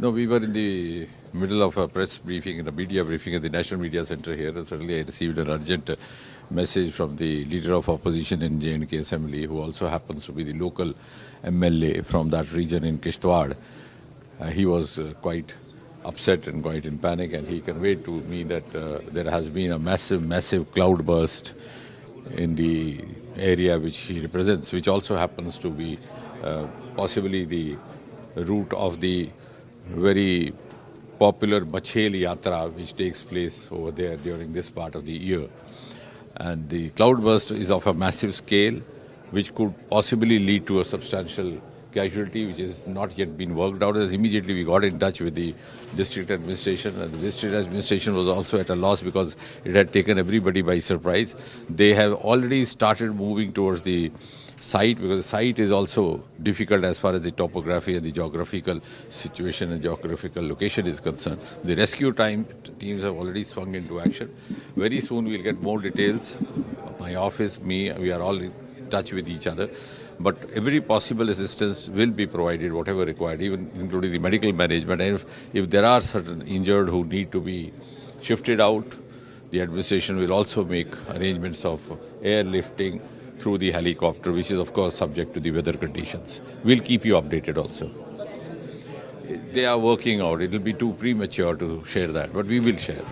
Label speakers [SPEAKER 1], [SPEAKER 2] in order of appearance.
[SPEAKER 1] No, we were in the middle of a press briefing and a media briefing at the National Media Center here. And suddenly I received an urgent message from the leader of opposition in J&K Assembly, who also happens to be the local MLA from that region in Kishtwar. He was quite upset and quite in panic, and he conveyed to me that there has been a massive cloud burst in the area which he represents, which also happens to be possibly the route of the very popular Bachel Yatra, which takes place over there during this part of the year. And the cloudburst is of a massive scale, which could possibly lead to a substantial casualty, which has not yet been worked out. As immediately we got in touch with the district administration, and the district administration was also at a loss because it had taken everybody by surprise. They have already started moving towards the site, because the site is also difficult as far as the topography and the geographical situation and geographical location is concerned. The rescue teams have already swung into action. Very soon we'll get more details. My office, we are all in touch with each other. But every possible assistance will be provided, whatever required, even including the medical management. And if there are certain injured who need to be shifted out, the administration will also make arrangements of airlifting through the helicopter, which is of course subject to the weather conditions. We'll keep you updated also. They are working out. It will be too premature to share that, but we will share.